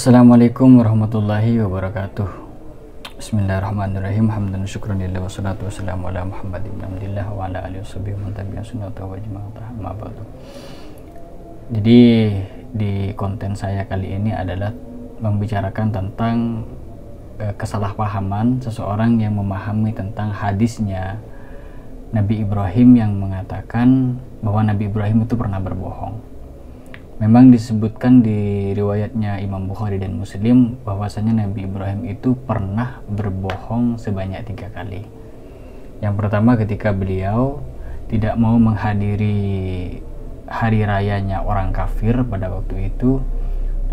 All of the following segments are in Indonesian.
Assalamualaikum warahmatullahi wabarakatuh. Bismillahirrahmanirrahim. Hamdan syukran lillah wassalatu wassalamu ala Muhammad ibn Abdillah wa ala alihi washabihi wa man tabi'ahum sunnata wa jama'atah amma ba'du. Jadi di konten saya kali ini adalah membicarakan tentang kesalahpahaman seseorang yang memahami tentang hadisnya Nabi Ibrahim yang mengatakan bahwa Nabi Ibrahim itu pernah berbohong. Memang disebutkan di riwayatnya Imam Bukhari dan Muslim bahwasanya Nabi Ibrahim itu pernah berbohong sebanyak 3 kali. Yang pertama ketika beliau tidak mau menghadiri hari rayanya orang kafir pada waktu itu,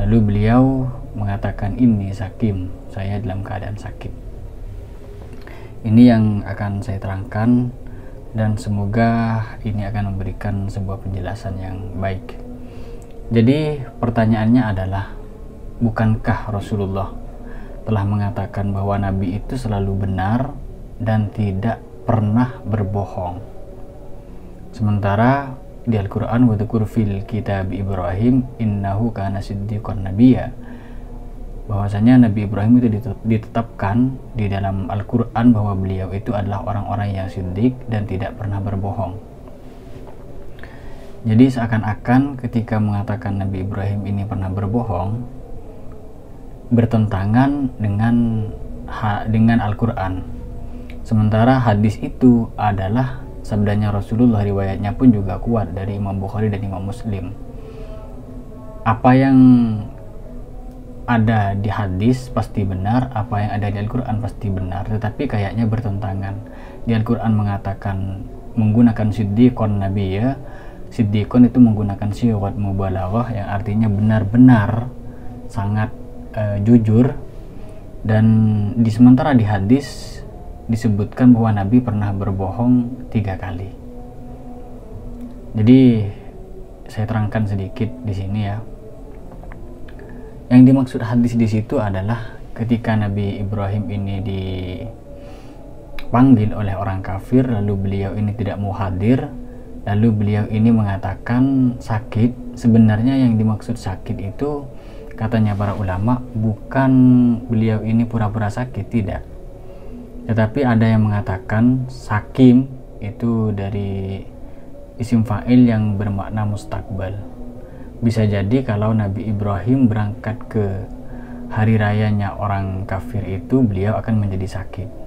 lalu beliau mengatakan ini sakim, saya dalam keadaan sakit. Ini yang akan saya terangkan dan semoga ini akan memberikan sebuah penjelasan yang baik. Jadi pertanyaannya adalah, bukankah Rasulullah telah mengatakan bahwa Nabi itu selalu benar dan tidak pernah berbohong? Sementara di Al-Quran, wadzukur fil kitab Ibrahim innahu kana siddiqan nabiyya, bahwasanya Nabi Ibrahim itu ditetapkan di dalam Al-Quran bahwa beliau itu adalah orang-orang yang siddiq dan tidak pernah berbohong. Jadi seakan-akan ketika mengatakan Nabi Ibrahim ini pernah berbohong, bertentangan dengan Al-Quran. Sementara hadis itu adalah sabdanya Rasulullah, riwayatnya pun juga kuat dari Imam Bukhari dan Imam Muslim. Apa yang ada di hadis pasti benar, apa yang ada di Al-Quran pasti benar, tetapi kayaknya bertentangan. Di Al-Quran mengatakan menggunakan siddiqon nabiyya. Siddiqon itu menggunakan syigat mubalaghah yang artinya benar-benar sangat jujur, dan sementara di hadis disebutkan bahwa Nabi pernah berbohong 3 kali. Jadi saya terangkan sedikit di sini ya. Yang dimaksud hadis di situ adalah ketika Nabi Ibrahim ini dipanggil oleh orang kafir, lalu beliau ini tidak mau hadir. Lalu beliau ini mengatakan sakit. Sebenarnya yang dimaksud sakit itu, katanya para ulama, bukan beliau ini pura-pura sakit, tidak. Tetapi ada yang mengatakan sakim itu dari isim fa'il yang bermakna mustakbal. Bisa jadi kalau Nabi Ibrahim berangkat ke hari rayanya orang kafir itu, beliau akan menjadi sakit.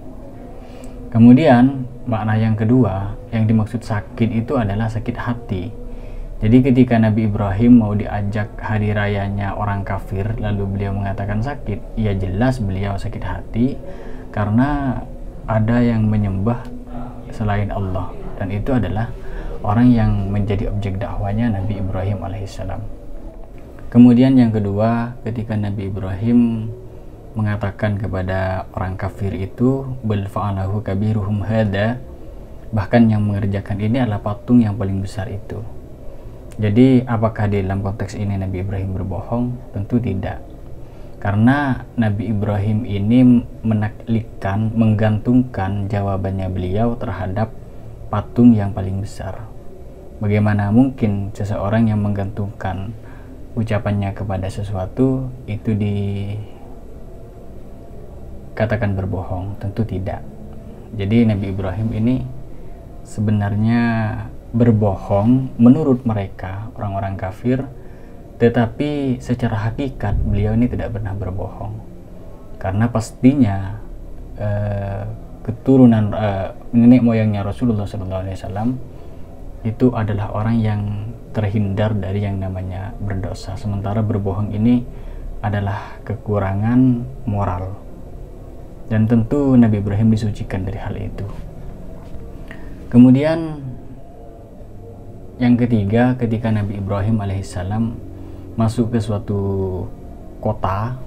Kemudian makna yang kedua, yang dimaksud sakit itu adalah sakit hati. Jadi ketika Nabi Ibrahim mau diajak hari rayanya orang kafir, lalu beliau mengatakan sakit, ya jelas beliau sakit hati karena ada yang menyembah selain Allah, dan itu adalah orang yang menjadi objek dakwanya Nabi Ibrahim alaihissalam. Kemudian yang kedua, ketika Nabi Ibrahim mengatakan kepada orang kafir itu, bal fa'alahu kabiruhum hada, bahkan yang mengerjakan ini adalah patung yang paling besar itu. Jadi apakah di dalam konteks ini Nabi Ibrahim berbohong? Tentu tidak, karena Nabi Ibrahim ini menaklidkan, menggantungkan jawabannya beliau terhadap patung yang paling besar. Bagaimana mungkin seseorang yang menggantungkan ucapannya kepada sesuatu itu katakan berbohong? Tentu tidak. Jadi Nabi Ibrahim ini sebenarnya berbohong menurut mereka orang-orang kafir, tetapi secara hakikat beliau ini tidak pernah berbohong, karena pastinya keturunan nenek moyangnya Rasulullah SAW itu adalah orang yang terhindar dari yang namanya berdosa, sementara berbohong ini adalah kekurangan moral. Dan tentu Nabi Ibrahim disucikan dari hal itu. Kemudian yang ketiga, ketika Nabi Ibrahim alaihissalam masuk ke suatu kota,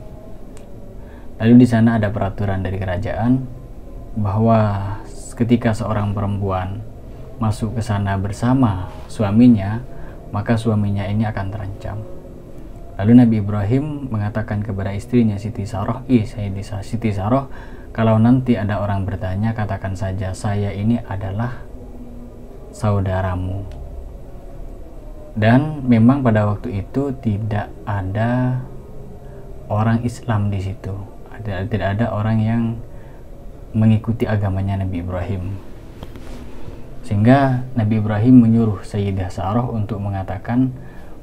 lalu di sana ada peraturan dari kerajaan bahwa ketika seorang perempuan masuk ke sana bersama suaminya, maka suaminya ini akan terancam. Lalu Nabi Ibrahim mengatakan kepada istrinya Siti Sarah, Siti Sarah, kalau nanti ada orang bertanya, katakan saja saya ini adalah saudaramu. Dan memang pada waktu itu tidak ada orang Islam di situ. Tidak ada orang yang mengikuti agamanya Nabi Ibrahim. Sehingga Nabi Ibrahim menyuruh Sayyidah Sarah untuk mengatakan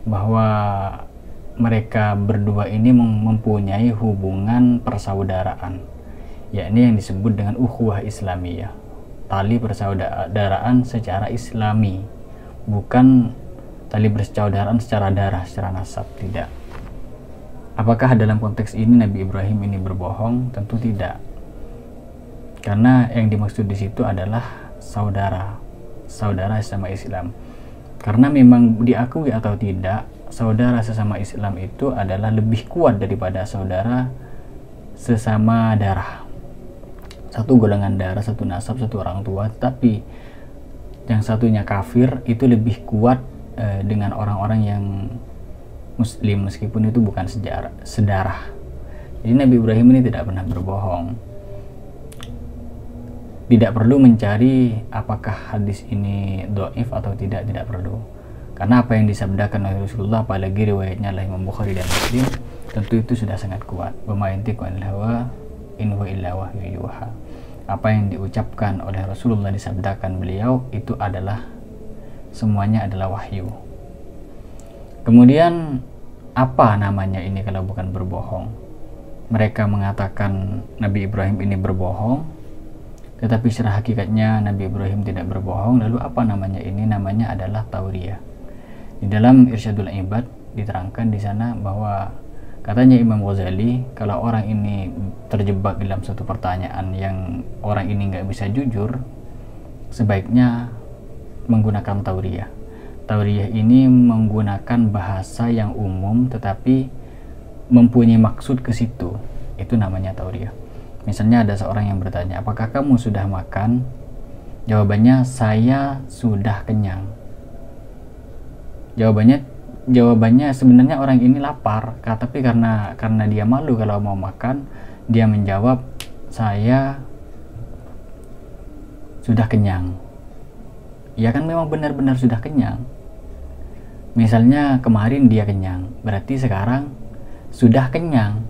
bahwa mereka berdua ini mempunyai hubungan persaudaraan, yakni yang disebut dengan ukhuwah Islamiyah, tali persaudaraan secara Islami, bukan tali persaudaraan secara darah, secara nasab, tidak. Apakah dalam konteks ini Nabi Ibrahim ini berbohong? Tentu tidak, karena yang dimaksud di situ adalah saudara sesama Islam. Karena memang diakui atau tidak, saudara sesama Islam itu adalah lebih kuat daripada saudara sesama darah. Satu golongan darah, satu nasab, satu orang tua, tapi yang satunya kafir itu lebih kuat dengan orang-orang yang muslim meskipun itu bukan sedarah. Jadi Nabi Ibrahim ini tidak pernah berbohong. Tidak perlu mencari apakah hadis ini dhaif atau tidak perlu. Karena apa yang disabdakan oleh Rasulullah, apalagi riwayatnya oleh Imam Bukhari dan Muslim, tentu itu sudah sangat kuat. Wa ma yantiqu anil hawa in huwa illa wahyu yuha. Apa yang diucapkan oleh Rasulullah, disabdakan beliau, itu adalah semuanya adalah wahyu. Kemudian apa namanya ini kalau bukan berbohong? Mereka mengatakan Nabi Ibrahim ini berbohong, tetapi secara hakikatnya Nabi Ibrahim tidak berbohong. Lalu apa namanya ini? Namanya adalah tauriyah. Di dalam Irsyadul Ibad diterangkan di sana bahwa katanya Imam Ghazali, kalau orang ini terjebak dalam satu pertanyaan yang orang ini nggak bisa jujur, sebaiknya menggunakan tauriyah. Tauriyah ini menggunakan bahasa yang umum tetapi mempunyai maksud ke situ. Itu namanya tauriyah. Misalnya ada seorang yang bertanya, apakah kamu sudah makan? Jawabannya, saya sudah kenyang. Jawabannya sebenarnya orang ini lapar, tapi karena dia malu kalau mau makan, dia menjawab, saya sudah kenyang. Ya kan memang benar-benar sudah kenyang. Misalnya kemarin dia kenyang, berarti sekarang sudah kenyang,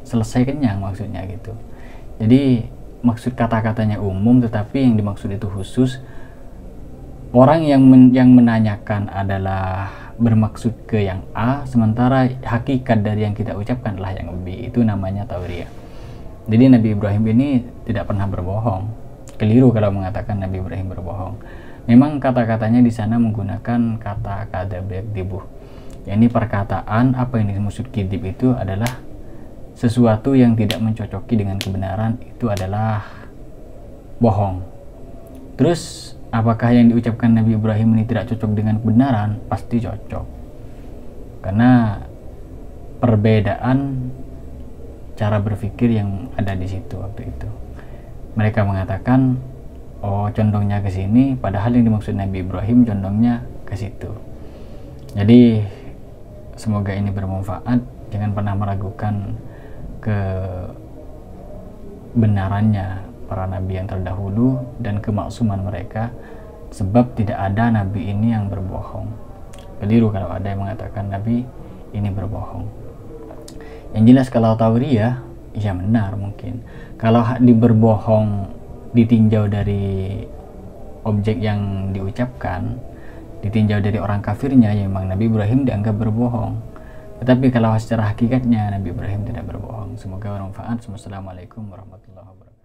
selesai kenyang maksudnya gitu. Jadi maksud kata-katanya umum, tetapi yang dimaksud itu khusus. Orang yang menanyakan adalah bermaksud ke yang A, sementara hakikat dari yang kita ucapkan adalah yang B. Itu namanya tauriyah. Jadi Nabi Ibrahim ini tidak pernah berbohong. Keliru kalau mengatakan Nabi Ibrahim berbohong. Memang kata-katanya di sana menggunakan kata kadzab yakdzibu. Ini perkataan, apa yang dimaksud kidib itu adalah sesuatu yang tidak mencocoki dengan kebenaran, itu adalah bohong. Terus apakah yang diucapkan Nabi Ibrahim ini tidak cocok dengan kebenaran? Pasti cocok, karena perbedaan cara berpikir yang ada di situ waktu itu. Mereka mengatakan, oh condongnya ke sini, padahal yang dimaksud Nabi Ibrahim condongnya ke situ. Jadi semoga ini bermanfaat. Jangan pernah meragukan kebenarannya para nabi yang terdahulu dan kemaksuman mereka, sebab tidak ada nabi ini yang berbohong. Keliru kalau ada yang mengatakan nabi ini berbohong. Yang jelas kalau tauriyah, ya benar mungkin. Kalau berbohong ditinjau dari objek yang diucapkan, ditinjau dari orang kafirnya, ya memang Nabi Ibrahim dianggap berbohong. Tetapi kalau secara hakikatnya Nabi Ibrahim tidak berbohong. Semoga bermanfaat. Wassalamualaikum warahmatullahi wabarakatuh.